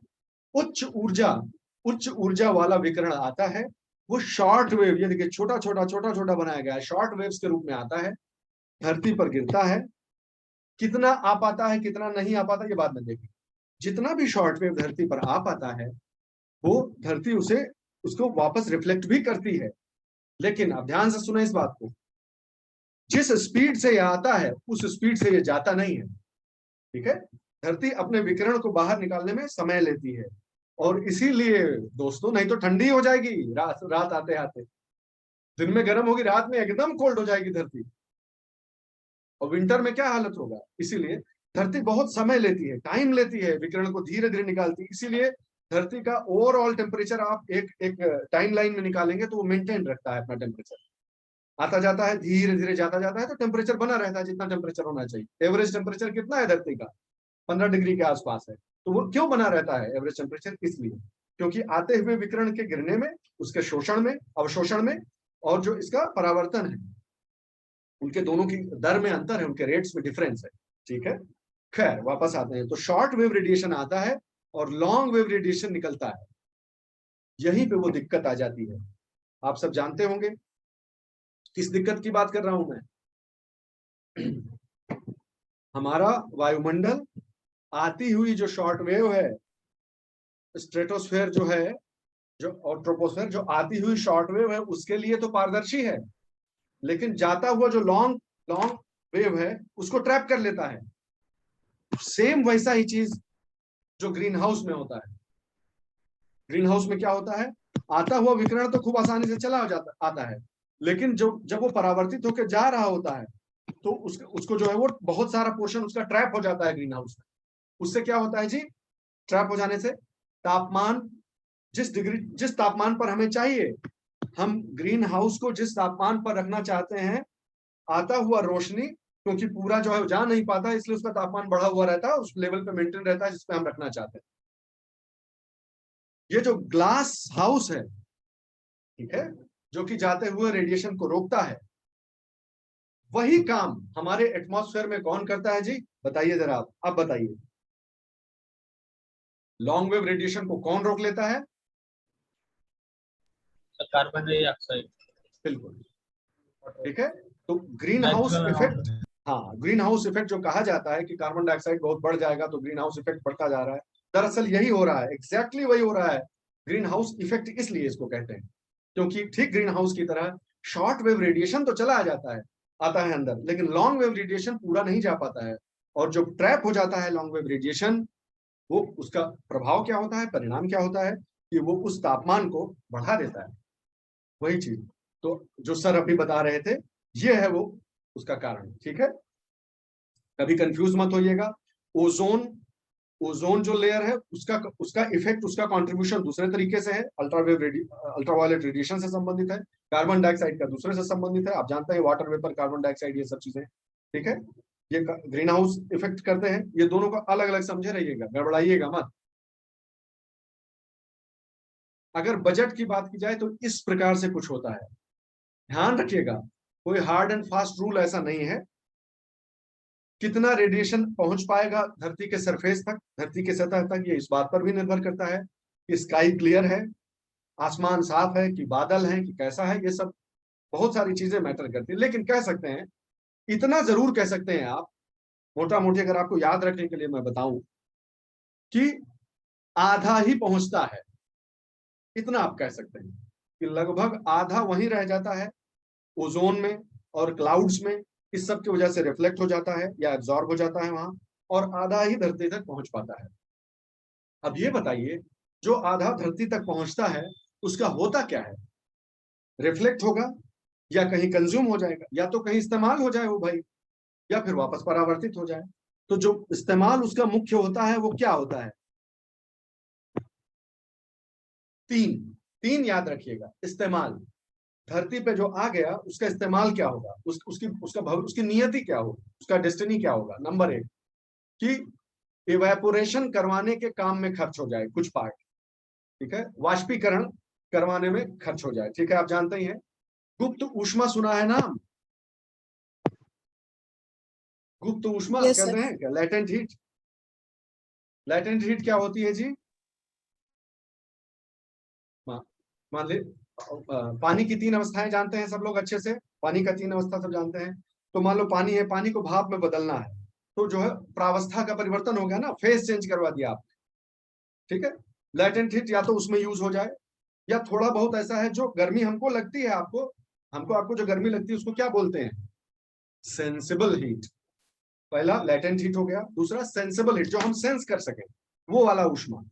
उच्च ऊर्जा वाला विकिरण आता है वो शॉर्ट वेव, ये देखिए छोटा छोटा बनाया गया है, शॉर्ट वेव्स के रूप में आता है, धरती पर गिरता है। कितना आ पाता है कितना नहीं आ पाता ये बाद में देखें। जितना भी शॉर्ट वेव धरती पर आ पाता है वो धरती उसको वापस रिफ्लेक्ट भी करती है। लेकिन अब ध्यान से सुना इस बात को, जिस स्पीड से यह आता है उस स्पीड से ये जाता नहीं है। ठीक है, धरती अपने विकिरण को बाहर निकालने में समय लेती है, और इसीलिए दोस्तों नहीं तो ठंडी हो जाएगी रात आते आते, दिन में गर्म होगी, रात में एकदम कोल्ड हो जाएगी धरती, और विंटर में क्या हालत होगा। इसीलिए धरती बहुत समय लेती है, टाइम लेती है, विकिरण को धीरे धीरे निकालती है। इसीलिए धरती का ओवरऑल टेम्परेचर आप एक टाइम लाइन में निकालेंगे तो वो मेंटेन रखता है अपना टेम्परेचर, आता जाता है, धीरे धीरे जाता जाता है, तो टेम्परेचर बना रहता है जितना टेम्परेचर होना चाहिए। एवरेज टेम्परेचर कितना है धरती का? 15 डिग्री के आसपास है। तो वो क्यों बना रहता है एवरेज टेम्परेचर? इसलिए क्योंकि आते हुए विकिरण के गिरने में, उसके शोषण में, अवशोषण में, और जो इसका परावर्तन है, उनके दोनों की दर में अंतर है, उनके रेट्स में डिफरेंस है। ठीक है, खैर वापस आते हैं। तो शॉर्ट वेव रेडिएशन आता है और लॉन्ग वेव रेडिएशन निकलता है, यहीं पे वो दिक्कत आ जाती है। आप सब जानते होंगे किस दिक्कत की बात कर रहा हूं मैं। हमारा वायुमंडल आती हुई जो शॉर्ट वेव है, स्ट्रेटोस्फेयर जो है, जो और ट्रोपोस्फेयर, जो आती हुई शॉर्ट वेव है उसके लिए तो पारदर्शी है, लेकिन जाता हुआ जो लॉन्ग लॉन्ग वेव है उसको ट्रैप कर लेता है। सेम वैसा ही चीज जो ग्रीन हाउस में होता है। ग्रीन हाउस में क्या होता है, आता हुआ विकिरण तो खूब आसानी से चला आता है, लेकिन जब वो परावर्तित होकर जा रहा होता है तो उसको जो है वो बहुत सारा पोर्शन उसका ट्रैप हो जाता है ग्रीन हाउस में। उससे क्या होता है जी, ट्रैप हो जाने से तापमान, जिस तापमान पर हमें चाहिए, हम ग्रीन हाउस को जिस तापमान पर रखना चाहते हैं, आता हुआ रोशनी क्योंकि पूरा जो है जा नहीं पाता, इसलिए उसका तापमान बढ़ा हुआ रहता है, उस लेवल पे मेंटेन रहता है जिस पे हम रखना चाहते हैं। ये जो ग्लास हाउस है, ठीक है, जो कि जाते हुए रेडिएशन को रोकता है, वही काम हमारे एटमॉस्फेयर में कौन करता है जी? बताइए जरा आप, अब बताइए। लॉन्ग वेव रेडिएशन को कौन रोक लेता है? Carbon dioxide. बिल्कुल, ठीक है। तो ग्रीन हाउस इफेक्ट, हाँ, ग्रीन हाउस इफेक्ट जो कहा जाता है कि कार्बन डाइऑक्साइड बहुत बढ़ जाएगा तो ग्रीन हाउस इफेक्ट बढ़ता जा रहा है, दरअसल यही हो रहा है, एग्जैक्टली वही हो रहा है। ग्रीन हाउस इफेक्ट इसलिए इसको कहते हैं क्योंकि ठीक ग्रीन हाउस की तरह शॉर्ट वेव रेडिएशन तो चला आ जाता है, आता है अंदर, लेकिन लॉन्ग वेव रेडिएशन पूरा नहीं जा पाता है, और जो ट्रैप हो जाता है लॉन्ग वेव रेडिएशन, वो उसका प्रभाव क्या होता है, परिणाम क्या होता है कि वो उस तापमान को बढ़ा देता है। वही चीज तो जो सर अभी बता रहे थे, ये है वो उसका कारण। ठीक है, कभी कंफ्यूज मत होइएगा। ओजोन ओजोन जो लेयर है उसका इफेक्ट, उसका कंट्रीब्यूशन दूसरे तरीके से है, अल्ट्रावायलेट रेडिएशन से संबंधित है, कार्बन डाइऑक्साइड का दूसरे से संबंधित है। आप जानते हैं वाटर वेपर, कार्बन डाइऑक्साइड, ये सब चीजें, ठीक है, ये ग्रीन हाउस इफेक्ट करते हैं। ये दोनों को अलग अलग समझे रहिएगा, गड़बड़ाइएगा मत। अगर बजट की बात की जाए तो इस प्रकार से कुछ होता है, ध्यान रखिएगा, कोई हार्ड एंड फास्ट रूल ऐसा नहीं है। कितना रेडिएशन पहुंच पाएगा धरती के सरफेस तक, धरती के सतह तक, ये इस बात पर भी निर्भर करता है कि स्काई क्लियर है, आसमान साफ है कि बादल है कि कैसा है, ये सब बहुत सारी चीजें मैटर करती है। लेकिन कह सकते हैं, इतना जरूर कह सकते हैं आप, मोटा मोटी अगर आपको याद रखने के लिए मैं बताऊं कि आधा ही पहुंचता है, इतना आप कह सकते हैं कि लगभग आधा वहीं रह जाता है ओजोन में और क्लाउड्स में, इस सब की वजह से रिफ्लेक्ट हो जाता है या एब्जॉर्ब हो जाता है वहां, और आधा ही धरती तक पहुंच पाता है। अब ये बताइए, जो आधा धरती तक पहुंचता है उसका होता क्या है? रिफ्लेक्ट होगा या कहीं कंज्यूम हो जाएगा, या तो कहीं इस्तेमाल हो जाए वो भाई, या फिर वापस परावर्तित हो जाए। तो जो इस्तेमाल उसका मुख्य होता है वो क्या होता है? तीन याद रखिएगा। इस्तेमाल, धरती पे जो आ गया उसका इस्तेमाल क्या होगा, उसकी नियति क्या होगी, उसका डेस्टिनी क्या होगा। नंबर 1 कि इवेपोरेशन करवाने के काम में खर्च हो जाए कुछ पार्ट, ठीक है, वाष्पीकरण करवाने में खर्च हो जाए, ठीक है, आप जानते ही हैं। गुप्त ऊष्मा सुना है नाम? गुप्त ऊष्मा कहते हैं क्या? Latent heat. लेटेंट हीट क्या होती है जी? मान ले, पानी की 3 अवस्थाएं जानते हैं सब लोग अच्छे से, पानी का 3 अवस्था सब जानते हैं। तो मान लो पानी है, पानी को भाप में बदलना है, तो जो है प्रावस्था का परिवर्तन हो गया ना, फेज चेंज करवा दिया आपने, ठीक है। लेटेंट हीट या तो उसमें यूज हो जाए, या थोड़ा बहुत ऐसा है जो गर्मी हमको लगती है, आपको जो गर्मी लगती है उसको क्या बोलते हैं? Sensible heat. पहला लेटेंट हीट हो गया, दूसरा सेंसिबल हीट, जो हम सेंस कर सके, वो वाला ऊष्मा,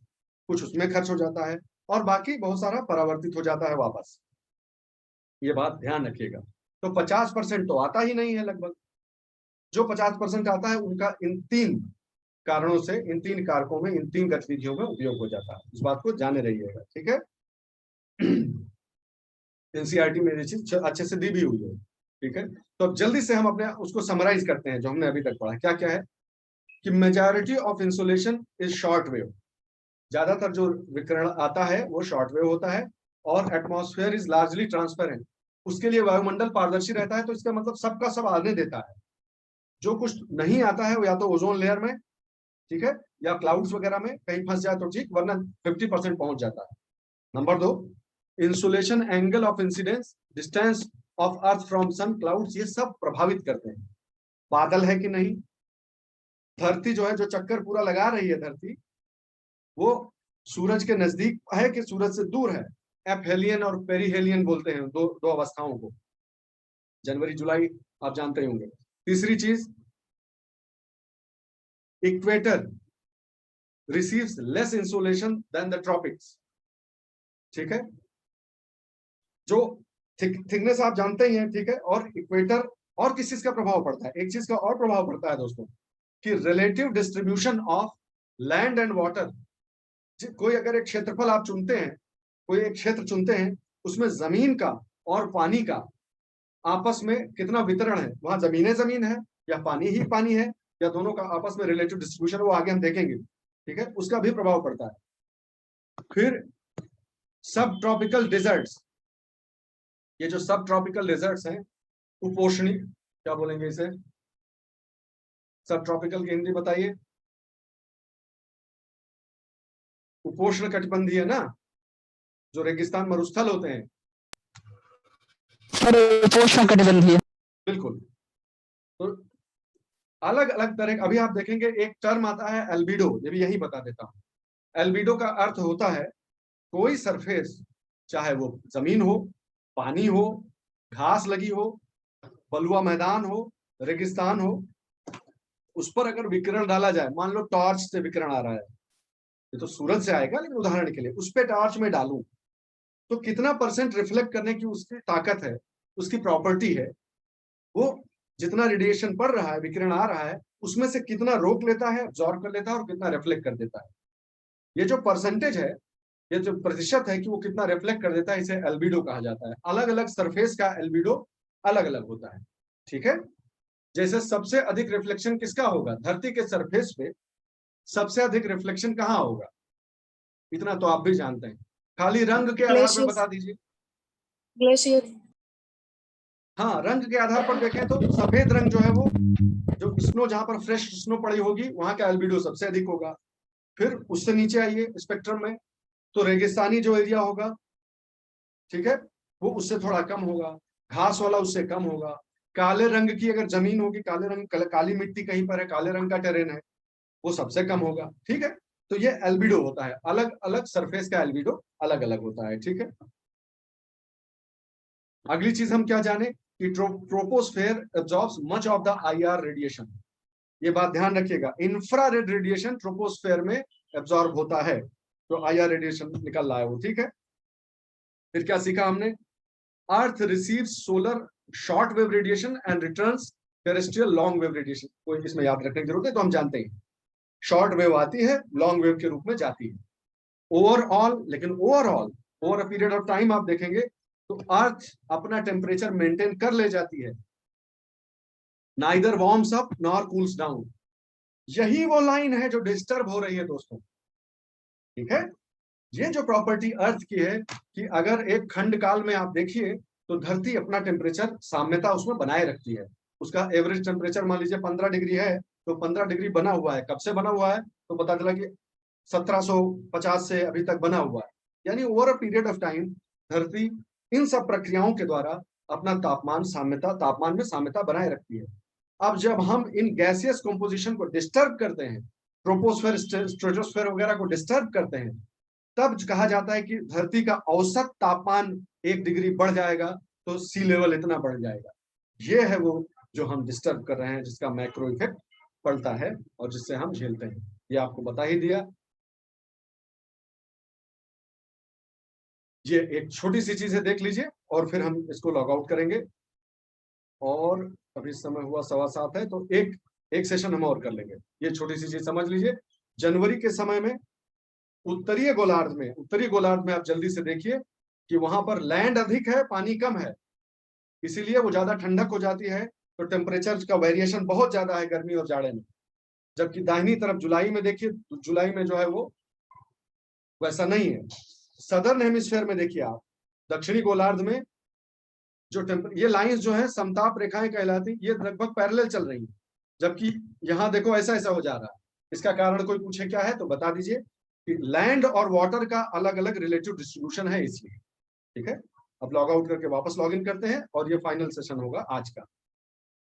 कुछ उसमें खर्च हो जाता है, और बाकी बहुत सारा परावर्तित हो जाता है वापस। ये बात ध्यान रखिएगा। तो 50% तो आता ही नहीं है लगभग। जो 50% आता है उनका इन 3 कारणों से, इन 3 कारकों में, इन 3 गतिविधियों में उपयोग हो जाता है। इस बात को जाने रहिएगा, ठीक है। एनसीईआरटी में ये चीज अच्छे से दी भी हुई है, ठीक है। तो अब जल्दी से हम अपने उसको समराइज करते हैं जो हमने अभी तक पढ़ा। क्या क्या है कि majority of insulation is short wave, ज्यादातर जो विकिरण आता है वो शॉर्ट वेव होता है, और एटमॉस्फेयर इज लार्जली ट्रांसपेरेंट, उसके लिए वायुमंडल पारदर्शी रहता है। तो इसका मतलब सबका सब आने देता है, जो कुछ नहीं आता है वो या तो ओजोन लेयर में, ठीक है, या क्लाउड्स वगैरह में कहीं फंस जाए तो ठीक, वरना 50% पहुंच जाता है। Number 2, insulation, angle of incidence, distance of earth from sun, clouds, ये सब प्रभावित करते हैं। बादल है कि नहीं, धरती जो है, जो चक्कर पूरा लगा रही है धरती, वो सूरज के नजदीक है कि सूरज से दूर है। एपहेलियन और पेरीहेलियन बोलते हैं दो अवस्थाओं को, जनवरी जुलाई आप जानते ही होंगे। तीसरी चीज, equator receives less insulation than the tropics, ठीक है, जो थिकनेस आप जानते ही हैं, ठीक है। और इक्वेटर, और किस चीज का प्रभाव पड़ता है? एक चीज का और प्रभाव पड़ता है दोस्तों, कि relative distribution of land and water. कोई अगर एक क्षेत्रफल आप चुनते हैं, कोई एक क्षेत्र चुनते हैं, उसमें जमीन का और पानी का आपस में कितना वितरण है, वहां जमीन है या पानी ही पानी है, या दोनों का आपस में रिलेटिव डिस्ट्रीब्यूशन, वो आगे हम देखेंगे, ठीक है, उसका भी प्रभाव पड़ता है। फिर सब ट्रॉपिकल डिजर्ट्स, ये जो सब ट्रॉपिकल डिजर्ट्स हैं, उपोष्णी, क्या बोलेंगे इसे, सब ट्रॉपिकल की हिंदी बताइए। उपोष्ण कटिबंधीय ना, जो रेगिस्तान मरुस्थल होते हैं, उपोष्ण कटिबंधीय, बिल्कुल। तो अलग अलग तरह, अभी आप देखेंगे एक टर्म आता है एल्बिडो, ये भी यही बता देता हूं। एल्बिडो का अर्थ होता है कोई सरफेस, चाहे वो जमीन हो, पानी हो, घास लगी हो, बलुआ मैदान हो, रेगिस्तान हो, उस पर अगर विकिरण डाला जाए, मान लो टॉर्च से विकिरण आ रहा है, ये तो सूरज से आएगा, लेकिन उदाहरण के लिए उस पे टॉर्च में डालूं तो कितना % रिफ्लेक्ट करने की उसकी ताकत है, उसकी प्रॉपर्टी है, वो जितना रेडिएशन पड़ रहा है, विकिरण आ रहा है, उसमें से कितना रोक लेता है, अब्जॉर्ब कर लेता है और कितना रिफ्लेक्ट कर देता है। ये जो परसेंटेज है, ये जो प्रतिशत है कि वो कितना रिफ्लेक्ट कर देता है, इसे एल्बिडो कहा जाता है। अलग अलग सरफेस का एल्बिडो अलग अलग होता है, ठीक है। जैसे सबसे अधिक रिफ्लेक्शन किसका होगा, धरती के सरफेस पे सबसे अधिक रिफ्लेक्शन कहाँ होगा, इतना तो आप भी जानते हैं। खाली रंग के आधार पर बता दीजिए। ग्लेशियर। हाँ, रंग के आधार पर देखें तो सफेद रंग जो है वो, जो स्नो, जहां पर फ्रेश स्नो पड़ी होगी वहां का एल्बिडो सबसे अधिक होगा। फिर उससे नीचे आइए स्पेक्ट्रम में, तो रेगिस्तानी जो एरिया होगा, ठीक है, वो उससे थोड़ा कम होगा, घास वाला उससे कम होगा। काले रंग की अगर जमीन होगी, काले रंग, काली मिट्टी कहीं पर है, काले रंग का टेरेन है, वो सबसे कम होगा, ठीक है। तो ये एल्बिडो होता है, अलग अलग सरफेस का एल्बिडो अलग अलग होता है, ठीक है। अगली चीज हम क्या जाने कि troposphere absorbs much of the IR radiation. ये बात ध्यान रखिएगा, इंफ्रारेड रेडिएशन ट्रोपोस्फेयर में एब्जॉर्ब होता है, तो आईआर रेडिएशन निकल रहा है वो, ठीक है। फिर क्या सीखा हमने, earth receives solar short wave radiation and returns terrestrial long wave radiation. कोई इसमें याद रखने की जरूरत है, तो हम जानते हैं शॉर्ट वेव आती है, लॉन्ग वेव के रूप में जाती है ओवरऑल। लेकिन overall over a period of time आप देखेंगे तो अर्थ अपना टेम्परेचर मेंटेन कर ले जाती है, neither warms up nor cools down. यही वो लाइन है जो डिस्टर्ब हो रही है दोस्तों, ठीक है। ये जो प्रॉपर्टी अर्थ की है कि अगर एक खंड काल में आप देखिए तो धरती अपना टेम्परेचर साम्यता उसमें बनाए रखती है। उसका एवरेज टेम्परेचर मान लीजिए 15 डिग्री है, तो 15 डिग्री बना हुआ है। कब से बना हुआ है, तो पता चला कि 1750 से अभी तक बना हुआ है। यानी over a period of time धरती इन सब प्रक्रियाओं के द्वारा अपना तापमान में साम्यता बनाए रखती है। अब जब हम इन गैसियस कंपोजिशन को डिस्टर्ब करते हैं, ट्रोपोस्फेयर, स्ट्रेटोस्फेयर वगैरह को डिस्टर्ब करते हैं, तब कहा जाता है कि धरती का औसत तापमान 1 डिग्री बढ़ जाएगा, तो सी लेवल इतना बढ़ जाएगा। ये है वो जो हम डिस्टर्ब कर रहे हैं, जिसका मैक्रो इफेक्ट पड़ता है और जिससे हम झेलते हैं। ये आपको बता ही दिया। ये एक छोटी सी चीज है, देख लीजिए, और फिर हम इसको लॉग आउट करेंगे। और अभी समय हुआ 7:15 है, तो एक सेशन हम और कर लेंगे। ये छोटी सी चीज समझ लीजिए, जनवरी के समय में उत्तरी गोलार्ध में आप जल्दी से देखिए कि वहां पर लैंड अधिक है, पानी कम है, इसीलिए वो ज्यादा ठंडक हो जाती है, तो टेम्परेचर का वेरिएशन बहुत ज्यादा है गर्मी और जाड़े में। जबकि दाहिनी तरफ जुलाई में देखिए, तो जुलाई में जो है वो वैसा नहीं है। सदर्न हेमिस्फेयर में देखिए आप, दक्षिणी गोलार्ध में जो ये लाइंस जो है समताप रेखाएं कहलाती, ये लगभग पैरेलल चल रही है, जबकि यहाँ देखो ऐसा ऐसा हो जा रहा है। इसका कारण कोई पूछे क्या है तो बता दीजिए कि लैंड और वाटर का अलग अलग रिलेटिव डिस्ट्रीब्यूशन है, इसलिए, ठीक है। अब लॉग आउट करके वापस लॉग इन करते हैं और ये फाइनल सेशन होगा आज का।